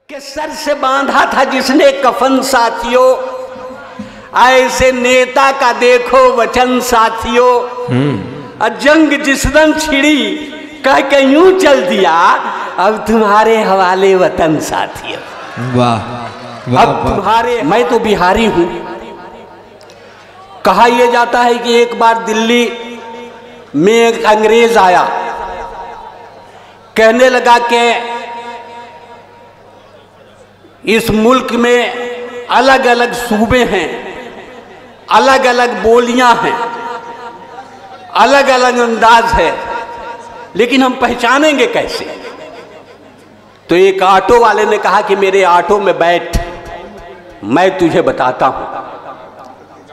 के सर से बांधा था जिसने कफन साथियों, ऐसे नेता का देखो वचन साथियों। जंग जिस दिन छिड़ी कह के यूं चल दिया, अब तुम्हारे हवाले वतन साथियों। वाह अब तुम्हारे, मैं तो बिहारी हूं। कहा यह जाता है कि एक बार दिल्ली में एक अंग्रेज आया, कहने लगा कि इस मुल्क में अलग अलग सूबे हैं, अलग अलग बोलियां हैं, अलग अलग अंदाज है, लेकिन हम पहचानेंगे कैसे? तो एक ऑटो वाले ने कहा कि मेरे ऑटो में बैठ, मैं तुझे बताता हूं।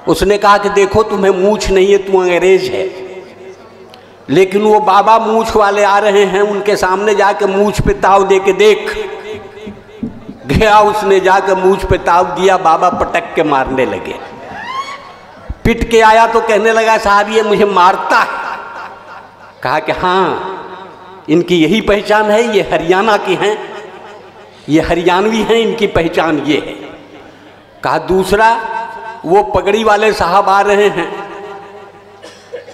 उसने कहा कि देखो तुम्हें मूछ नहीं है, तू अंग्रेज है, लेकिन वो बाबा मूछ वाले आ रहे हैं, उनके सामने जाके मूछ पे ताव दे के देख। गया, उसने जाकर मूछ पे ताव दिया, बाबा पटक के मारने लगे। पिट के आया तो कहने लगा साहब ये मुझे मारता है। कहा कि हाँ इनकी यही पहचान है, ये हरियाणा की हैं, ये हरियाणवी हैं, इनकी पहचान ये है। कहा दूसरा, वो पगड़ी वाले साहब आ रहे हैं,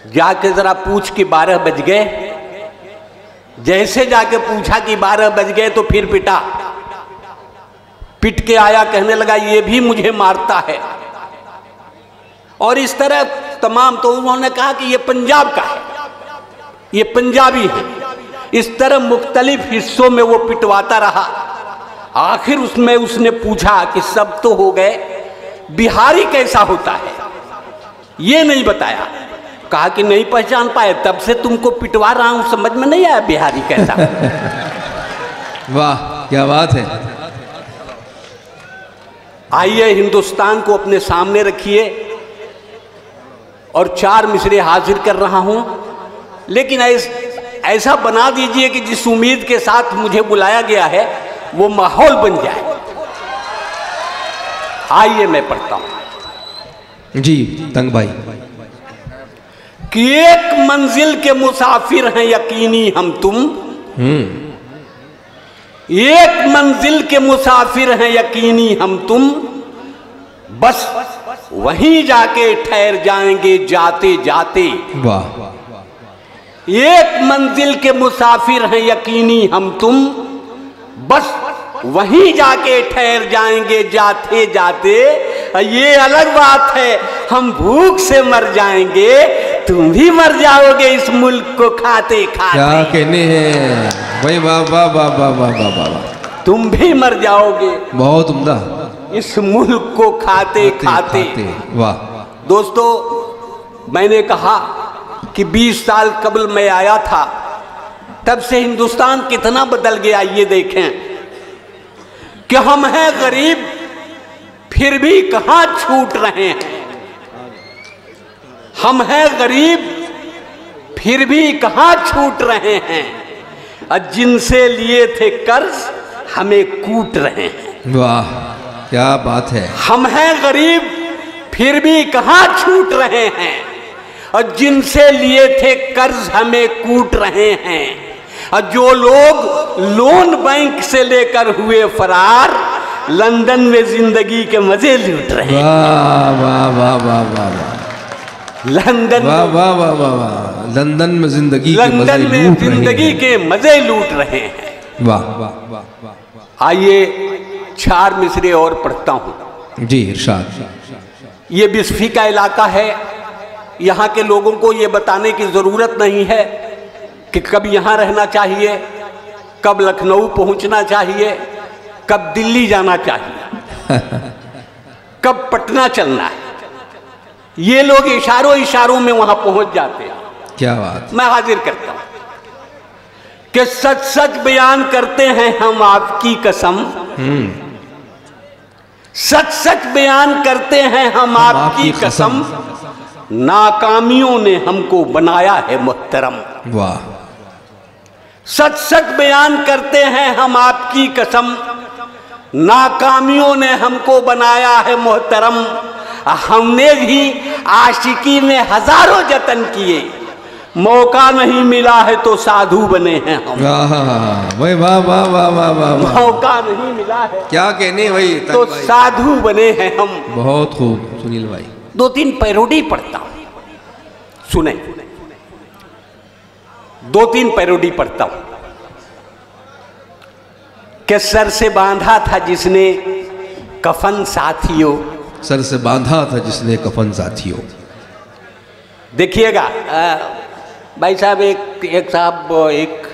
जाके जरा पूछ कि 12 बज गए। जैसे जाके पूछा कि 12 बज गए तो फिर पिटा। पिट के आया, कहने लगा ये भी मुझे मारता है। और इस तरह तमाम। तो उन्होंने कहा कि ये पंजाब का है, ये पंजाबी है। इस तरह मुख्तलिफ हिस्सों में वो पिटवाता रहा। आखिर उसमें उसने पूछा कि सब तो हो गए, बिहारी कैसा होता है ये नहीं बताया। कहा कि नहीं पहचान पाए, तब से तुमको पिटवा रहा हूं, समझ में नहीं आया बिहारी कैसा। वाह क्या बात है। आइए हिंदुस्तान को अपने सामने रखिए और 4 मिसरे हाजिर कर रहा हूं, लेकिन ऐसा बना दीजिए कि जिस उम्मीद के साथ मुझे बुलाया गया है वो माहौल बन जाए। आइए मैं पढ़ता हूं जी तंग भाई। कि एक मंजिल के मुसाफिर हैं यकीनी हम तुम, एक मंजिल के मुसाफिर हैं यकीनी हम तुम, बस वहीं जाके ठहर जाएंगे जाते जाते। वाह। एक मंजिल के मुसाफिर हैं यकीनी हम तुम, बस वहीं जाके ठहर जाएंगे जाते जाते। ये अलग बात है हम भूख से मर जाएंगे, तुम भी मर जाओगे इस मुल्क को खाते खाते। क्या कहने हैं भाई, वाह वाह वाह वाह वाह वाह वाह। तुम भी मर जाओगे बहुत उम्दा इस मुल्क को खाते खाते। वाह। दोस्तों मैंने कहा कि 20 साल कबल मैं आया था, तब से हिंदुस्तान कितना बदल गया ये देखें। कि हम हैं गरीब फिर भी कहां छूट रहे हैं, हम हैं गरीब फिर भी कहां छूट रहे हैं, और जिनसे लिए थे कर्ज हमें कूट रहे हैं। वाह क्या बात है। हम हैं गरीब फिर भी कहां छूट रहे हैं, और जिनसे लिए थे कर्ज हमें कूट रहे हैं। और जो लोग लोन बैंक से लेकर हुए फरार, लंदन में जिंदगी के मजे लूट रहे हैं। वाह वाह वाह वाह वाह वाह। लंदन, वाह वाह वाह वाह वाह। लंदन में जिंदगी के मजे लूट रहे हैं। वाह वाह वाह वाह। आइए 4 मिसरे और पढ़ता हूं। जी इरशाद। ये बिस्फी का इलाका है, यहाँ के लोगों को ये बताने की जरूरत नहीं है कि कब यहाँ रहना चाहिए, कब लखनऊ पहुँचना चाहिए, कब दिल्ली जाना चाहिए, कब पटना चलना है। ये लोग इशारों इशारों में वहां पहुंच जाते हैं। क्या बात। मैं हाजिर करता हूं कि सच सच बयान करते हैं हम आपकी कसम, सच सच बयान करते हैं हम आपकी कसम, नाकामियों ने हमको बनाया है मुहतरम। वाह। सच सच बयान करते हैं हम आपकी कसम, नाकामियों ने हमको बनाया है मुहतरम। हमने भी आशिकी में हजारों जतन किए, मौका नहीं मिला है तो साधु बने हैं हम। भाई वाह वाह वाह वाह वाह। मौका नहीं मिला है क्या कहने भाई तो साधु बने हैं हम। बहुत खूब सुनील भाई। 2-3 पैरोडी पढ़ता हूं, सुने। 2-3 पैरोडी पढ़ता हूं। कि सर से बांधा था जिसने कफन साथियों, सर से बांधा था जिसने कफन साथियों। देखिएगा भाई साहब, एक साहब एक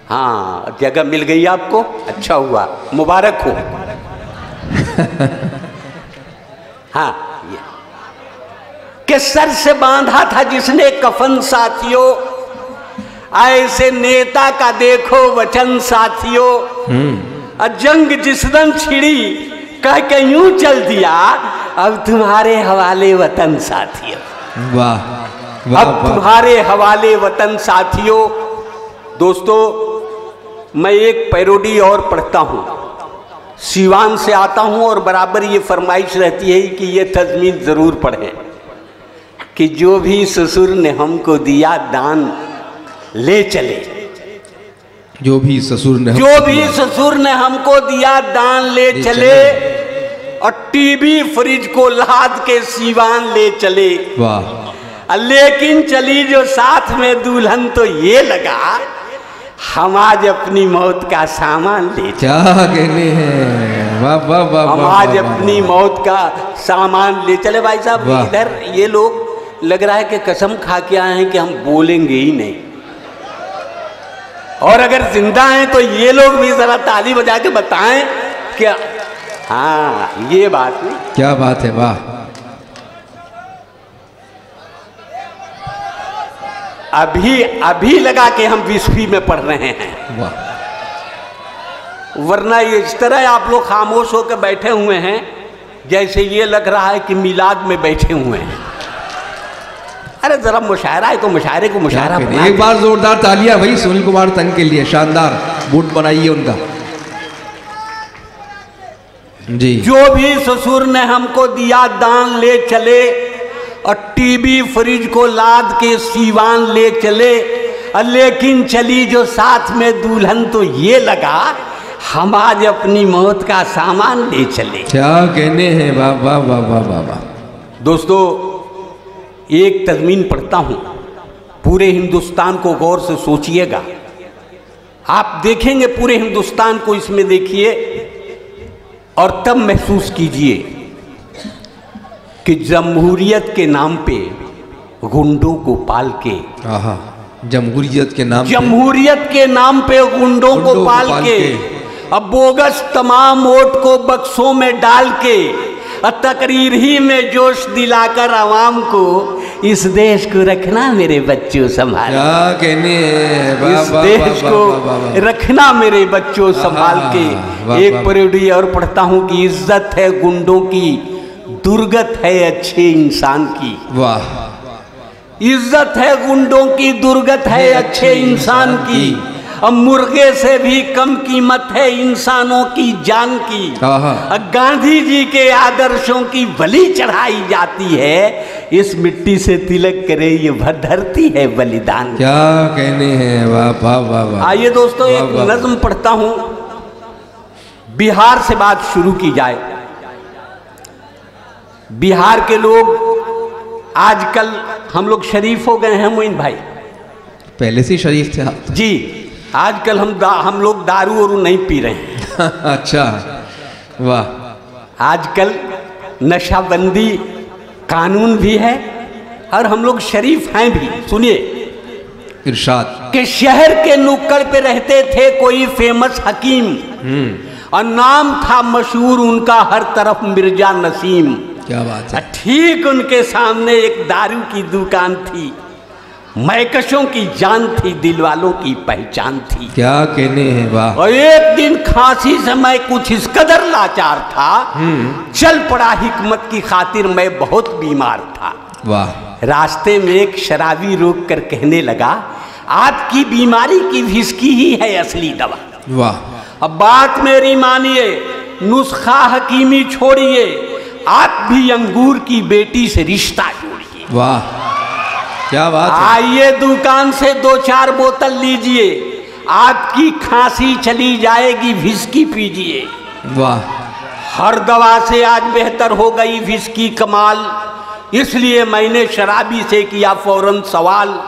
हाँ जगह मिल गई आपको, अच्छा हुआ, मुबारक हो। हाँ ये कि सर से बांधा था जिसने कफन साथियों, ऐसे नेता का देखो वचन साथियों। जंग जिस दिन छिड़ी कह के यूं चल दिया, अब तुम्हारे हवाले वतन साथियों। वाह अब तुम्हारे हवाले वतन साथियों। दोस्तों मैं एक पैरोडी और पढ़ता हूं, सीवान से आता हूं और बराबर ये फरमाइश रहती है कि ये तज़मीन जरूर पढ़ें कि जो भी ससुर ने हमको दिया दान ले चले, जो भी ससुर ने हमको दिया दान ले चले, और टीवी फ्रिज को लाद के सीवान ले चले। वाह। लेकिन चली जो साथ में दुल्हन तो ये लगा, हम आज अपनी मौत का सामान ले चले। क्या कहने हैं, वाह वाह वाह। हम आज अपनी मौत का सामान ले चले। भाई साहब इधर ये लोग लग रहा है कि कसम खा के आए हैं कि हम बोलेंगे ही नहीं, और अगर जिंदा हैं तो ये लोग भी जरा ताली बजा के बताएं कि हाँ ये बात नहीं। क्या बात है, वाह। अभी लगा के हम 20वीं में पढ़ रहे हैं, वाह। वरना ये इस तरह आप लोग खामोश होकर बैठे हुए हैं जैसे ये लग रहा है कि मिलाद में बैठे हुए हैं। अरे जरा मुशायरा है तो मुशायरे को मुशायरा बना। एक बार जोरदार तालियां भाई सुनील कुमार तंग के लिए, शानदार बूट बनाइए उनका जी। जो भी ससुर ने हमको दिया दान ले चले, और टीवी फ्रिज को लाद के सीवान ले चले, लेकिन चली जो साथ में दुल्हन तो ये लगा, हम आज अपनी मौत का सामान ले चले। क्या कहने हैं, वाह वाह वाह वाह वाह वाह। दोस्तों एक तज़मीन पढ़ता हूं, पूरे हिंदुस्तान को गौर से सोचिएगा, आप देखेंगे पूरे हिंदुस्तान को इसमें देखिए और तब महसूस कीजिए कि जमहूरियत के नाम पे गुंडों को पाल के, जमहूरियत के नाम पे गुंडों को पाल के, अब बोगस तमाम वोट को बक्सों में डाल के, तकरीर ही में जोश दिलाकर आवाम को इस देश को रखना मेरे बच्चों संभाल। क्या कहने हैं, इस देश को रखना मेरे बच्चों संभाल के। एक पैरोडी और पढ़ता हूं कि इज्जत है गुंडों की, दुर्गत है अच्छे इंसान की। वाह। इज्जत है गुंडों की, दुर्गत है अच्छे इंसान की, अब मुर्गे से भी कम कीमत है इंसानों की जान की। गांधी जी के आदर्शों की बलि चढ़ाई जाती है, इस मिट्टी से तिलक करे ये भर धरती है बलिदान। क्या कहने हैं, वाह वाह वाह वाह। आइए दोस्तों एक नज्म पढ़ता हूं, बिहार से बात शुरू की जाए। बिहार के लोग आजकल हम लोग शरीफ हो गए हैं मोइन भाई। पहले से शरीफ थे आप जी। आजकल हम लोग दारू और नहीं पी रहे हैं। अच्छा, वाह। आजकल नशाबंदी कानून भी है और हम लोग शरीफ हैं भी। सुनिए इरशाद कि शहर के नुक्कड़ पे रहते थे कोई फेमस हकीम, और नाम था मशहूर उनका हर तरफ मिर्जा नसीम। क्या बात है। ठीक उनके सामने एक दारू की दुकान थी, मैकशों की जान थी, दिल वालों की पहचान थी। क्या कहने हैं, वाह। और एक दिन खांसी से मैं कुछ इस कदर लाचार था, चल पड़ा हिकमत की खातिर मैं बहुत बीमार था। वाह। रास्ते में एक शराबी रोक कर कहने लगा, आपकी बीमारी की विस्की ही है असली दवा। वाह। अब बात मेरी मानिए, नुस्खा हकीमी छोड़िए, आप भी अंगूर की बेटी से रिश्ता जोड़िए। वाह। क्या बात है। आइए दुकान से 2-4 बोतल लीजिए, आपकी खांसी चली जाएगी, विस्की पीजिए। वाह। हर दवा से आज बेहतर हो गई विस्की कमाल, इसलिए मैंने शराबी से किया फौरन सवाल,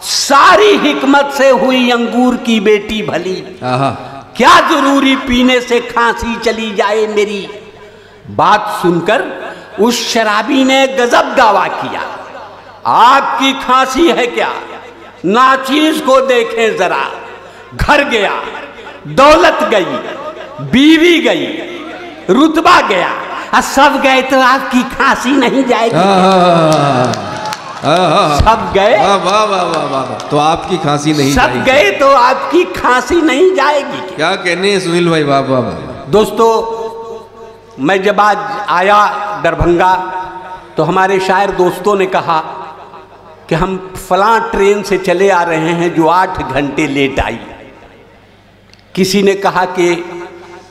सारी हिकमत से हुई अंगूर की बेटी भली, आहा। क्या जरूरी पीने से खांसी चली जाए मेरी। बात सुनकर उस शराबी ने गजब दावा किया, आपकी खांसी है क्या, नाचीज को देखें जरा। घर गया, दौलत गई, बीवी गई, रुतबा गया, सब गए तो आपकी खांसी नहीं जाएगी। सब गए, वाह वाह वाह वाह वाह, तो आपकी खांसी नहीं सब जाएगी। गए तो आपकी खांसी नहीं जाएगी। क्या कहने हैं सुनील भाई, वाह वाह वाह। दोस्तों, मैं जब आज आया दरभंगा तो हमारे शायर दोस्तों ने कहा कि हम फलां ट्रेन से चले आ रहे हैं जो 8 घंटे लेट आई। किसी ने कहा कि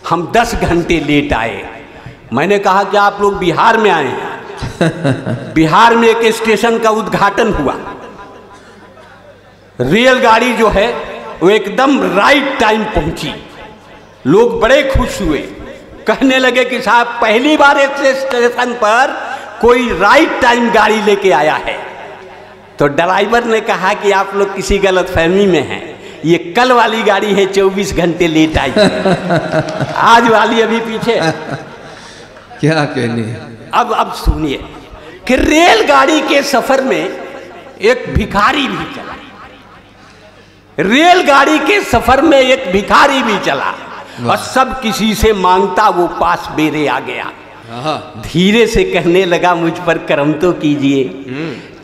हम 10 घंटे लेट आए। मैंने कहा कि आप लोग बिहार में आए हैं। बिहार में एक स्टेशन का उद्घाटन हुआ, रेलगाड़ी जो है वो एकदम राइट टाइम पहुंची। लोग बड़े खुश हुए, कहने लगे कि साहब पहली बार इस स्टेशन पर कोई राइट टाइम गाड़ी लेके आया है। तो ड्राइवर ने कहा कि आप लोग किसी गलतफहमी में हैं, ये कल वाली गाड़ी है 24 घंटे लेट आई है, आज वाली अभी पीछे। क्या कहने हैं। अब सुनिए कि रेलगाड़ी के सफर में एक भिखारी भी चला, रेलगाड़ी के सफर में एक भिखारी भी चला और सब किसी से मांगता, वो पास मेरे आ गया। धीरे से कहने लगा, मुझ पर करम तो कीजिए,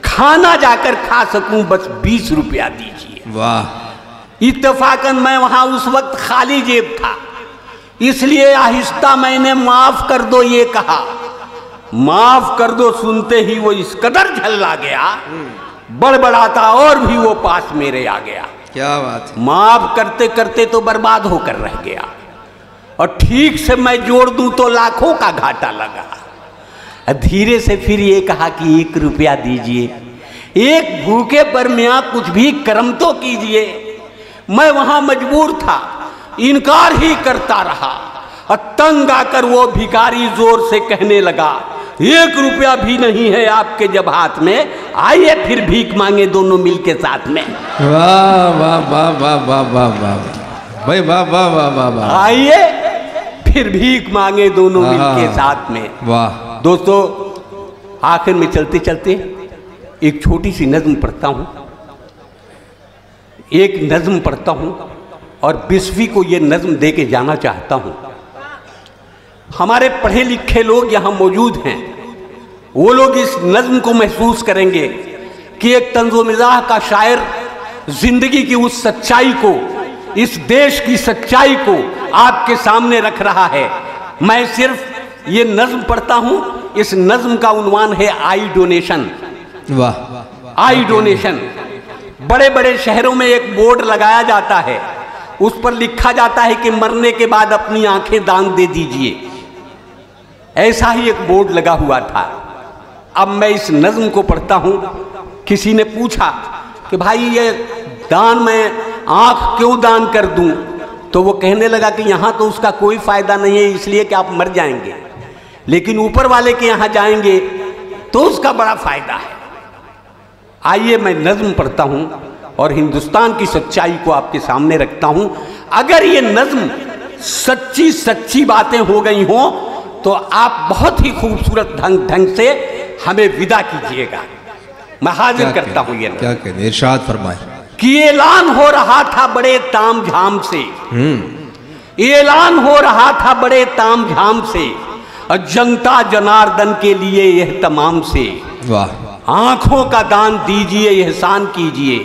खाना जाकर खा सकूं, बस 20 रुपया दीजिए। वाह। इत्तेफाकन मैं वहां उस वक्त खाली जेब था, इसलिए आहिस्ता मैंने माफ कर दो ये कहा। माफ कर दो सुनते ही वो इस कदर झल्ला गया, बड़बड़ाता और भी वो पास मेरे आ गया। क्या बात है। माफ करते करते तो बर्बाद होकर रह गया, और ठीक से मैं जोड़ दूं तो लाखों का घाटा लगा। धीरे से फिर ये कहा कि 1 रुपया दीजिए, एक भूखे पर मियाँ कुछ भी कर्म तो कीजिए। मैं वहां मजबूर था, इनकार ही करता रहा, और तंग आकर वो भिखारी जोर से कहने लगा, 1 रुपया भी नहीं है आपके जब हाथ में, आइए फिर भीख मांगे दोनों मिलके साथ में। वाह वाह वाह वाह वाह वाह वाह भाई, वाह वाह वाह वाह वाह। आइए फिर भीख मांगे दोनों मिलके साथ में। वाह। दोस्तों, आखिर में चलते चलते एक छोटी सी नज्म पढ़ता हूं, एक नज्म पढ़ता हूं और 20वीं को ये नज्म दे के जाना चाहता हूं। हमारे पढ़े लिखे लोग यहाँ मौजूद हैं, वो लोग इस नज्म को महसूस करेंगे कि एक तंज़ो मिज़ाह का शायर जिंदगी की उस सच्चाई को, इस देश की सच्चाई को आपके सामने रख रहा है। मैं सिर्फ ये नज्म पढ़ता हूँ। इस नज्म का उन्वान है आई डोनेशन। वाह। आई डोनेशन। बड़े बड़े शहरों में एक बोर्ड लगाया जाता है, उस पर लिखा जाता है कि मरने के बाद अपनी आंखें दान दे दीजिए। ऐसा ही एक बोर्ड लगा हुआ था। अब मैं इस नज्म को पढ़ता हूँ। किसी ने पूछा कि भाई ये दान मैं आंख क्यों दान कर दूं? तो वो कहने लगा कि यहाँ तो उसका कोई फायदा नहीं है, इसलिए कि आप मर जाएंगे, लेकिन ऊपर वाले के यहाँ जाएंगे तो उसका बड़ा फायदा है। आइए मैं नज्म पढ़ता हूँ और हिंदुस्तान की सच्चाई को आपके सामने रखता हूँ। अगर ये नज्म सच्ची सच्ची बातें हो गई हों तो आप बहुत ही खूबसूरत ढंग से हमें विदा कीजिएगा। मैं हाजिर करता हूँ ये। क्या कहते, इरशाद फरमाए। कि ऐलान हो रहा था बड़े ताम झाम से, ऐलान हो रहा था बड़े ताम झाम से, जनता जनार्दन के लिए यह तमाम से। वाह। आंखों का दान दीजिए, एहसान कीजिए,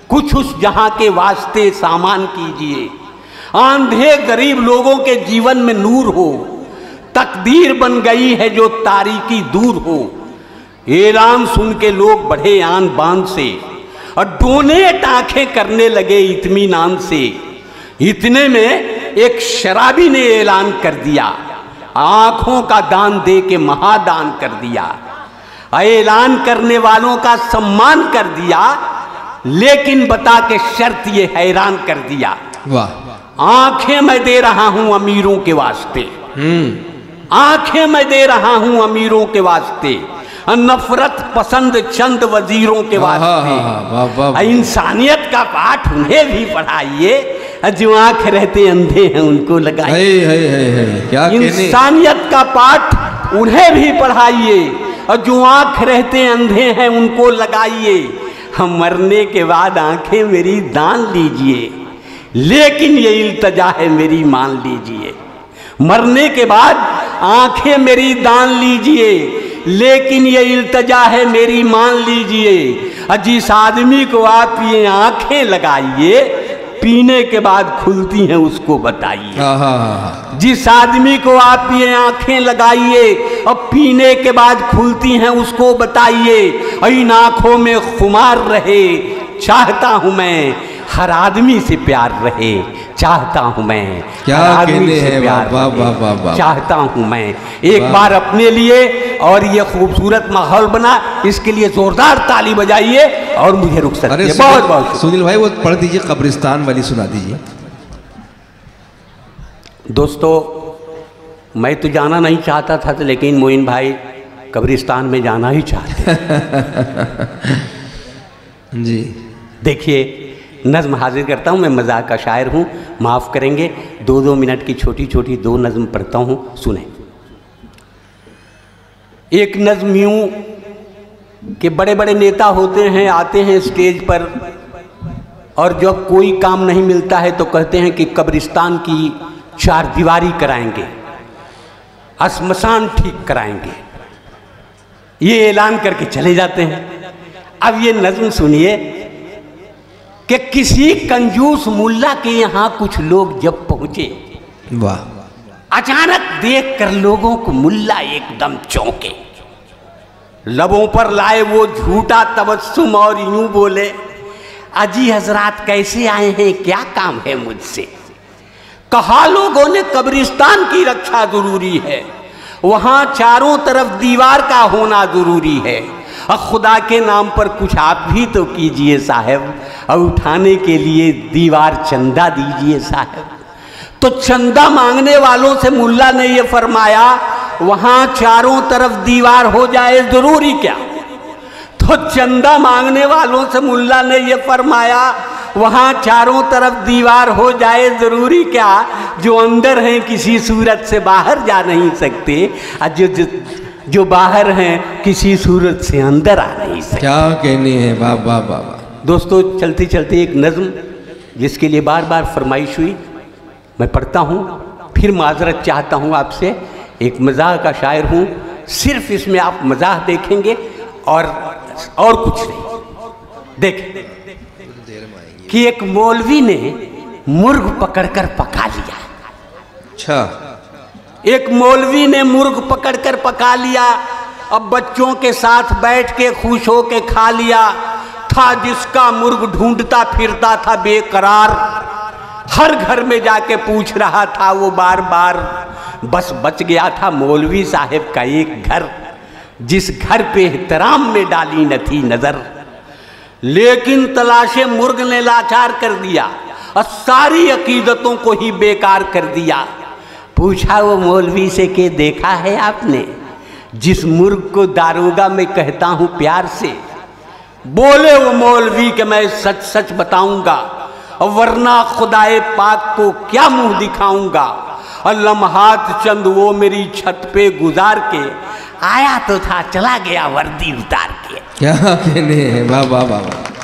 कुछ उस जहां के वास्ते सामान कीजिए। आंधे गरीब लोगों के जीवन में नूर हो, तकदीर बन गई है जो तारीकी दूर हो। ऐलान सुन के लोग बढ़े आन बान से और डोनेट आंखें करने लगे इत्मीनान से। इतने में एक शराबी ने ऐलान कर दिया, आंखों का दान दे के महादान कर दिया। ऐलान करने वालों का सम्मान कर दिया, लेकिन बता के शर्त ये हैरान कर दिया। वाह। आंखें मैं दे रहा हूं अमीरों के वास्ते, आंखें मैं दे रहा हूं अमीरों के वास्ते, नफरत पसंद चंद वजीरों के वास्ते। इंसानियत का पाठ उन्हें भी पढ़ाइए, जो आंख रहते अंधे हैं उनको लगाइए। क्या इंसानियत का पाठ उन्हें भी पढ़ाइए, और जो आंख रहते अंधे हैं उनको लगाइए। हम मरने के बाद आंखें मेरी दान लीजिए, लेकिन ये इल्तजा है मेरी मान लीजिए। मरने के बाद आंखें मेरी दान लीजिए, लेकिन ये इल्तजा है मेरी मान लीजिए। जिस आदमी को आप ये आंखें लगाइए, पीने के बाद खुलती हैं उसको बताइए। जिस आदमी को आप ये आंखें लगाइए और पीने के बाद खुलती हैं उसको बताइए। इन आंखों में खुमार रहे, चाहता हूं मैं हर आदमी से प्यार रहे, चाहता हूं मैं क्या कहने हैं, वाह, चाहता हूं मैं एक बार अपने लिए। और ये खूबसूरत माहौल बना, इसके लिए जोरदार ताली बजाइए और मुझे रुक सकते हैं। बहुत बहुत सुनील भाई वो पढ़ दीजिए, कब्रिस्तान वाली सुना दीजिए। दोस्तों, मैं तो जाना नहीं चाहता था, लेकिन मोइन भाई कब्रिस्तान में जाना ही चाहते जी। देखिए, नज़्म हाजिर करता हूँ। मैं मजाक का शायर हूँ, माफ़ करेंगे। 2-2 मिनट की छोटी छोटी 2 नज़्म पढ़ता हूँ, सुने। एक नज़्म यूँ कि बड़े बड़े नेता होते हैं, आते हैं स्टेज पर, और जब कोई काम नहीं मिलता है तो कहते हैं कि कब्रिस्तान की 4 दीवारी कराएंगे, श्मशान ठीक कराएंगे, ये ऐलान करके चले जाते हैं। अब ये नज़्म सुनिए कि किसी कंजूस मुल्ला के यहाँ कुछ लोग जब पहुंचे, वाह, अचानक देखकर लोगों को मुल्ला एकदम चौंके। लबों पर लाए वो झूठा तबस्सुम और यूं बोले, अजी हजरात कैसे आए हैं, क्या काम है मुझसे? कहा लोगों ने कब्रिस्तान की रक्षा जरूरी है, वहां चारों तरफ दीवार का होना जरूरी है, और खुदा के नाम पर कुछ आप भी तो कीजिए साहब, और उठाने के लिए दीवार चंदा दीजिए साहब। तो चंदा मांगने वालों से मुल्ला ने ये फरमाया, वहां चारों तरफ दीवार हो जाए जरूरी क्या? तो चंदा मांगने वालों से मुल्ला ने ये फरमाया, वहां चारों तरफ दीवार हो जाए जरूरी क्या? जो अंदर हैं किसी सूरत से बाहर जा नहीं सकते, और जो बाहर हैं किसी सूरत से अंदर आ नहीं सकते। क्या कहने हैं, वाह वाह वाह। दोस्तों, चलते चलते एक नज़्म जिसके लिए बार बार फरमाइश हुई, मैं पढ़ता हूँ, फिर माजरत चाहता हूँ आपसे। एक मज़ाह का शायर हूँ, सिर्फ इसमें आप मज़ाह देखेंगे और कुछ नहीं। देखें कि एक मौलवी ने मुर्ग पकड़कर पका लिया। अच्छा। एक मौलवी ने मुर्ग पकड़कर पका लिया, अब बच्चों के साथ बैठ के खुश हो के खा लिया। था जिसका मुर्ग ढूंढता फिरता था बेकरार, हर घर में जाके पूछ रहा था वो बार बार। बस बच गया था मौलवी साहब का एक घर, जिस घर पे एहतराम में डाली न थी नजर। लेकिन तलाशे मुर्ग ने लाचार कर दिया और सारी अकीदतों को ही बेकार कर दिया। पूछा वो मौलवी से कि देखा है आपने जिस मुर्ग को दारोगा मैं कहता हूं प्यार से? बोले वो मौलवी कि मैं सच सच बताऊंगा, वरना खुदाए पाक को क्या मुंह दिखाऊंगा। और लम्हात चंद वो मेरी छत पे गुजार के आया तो था, चला गया वर्दी उतार के। क्या कहने हैं, वाह वाह वाह।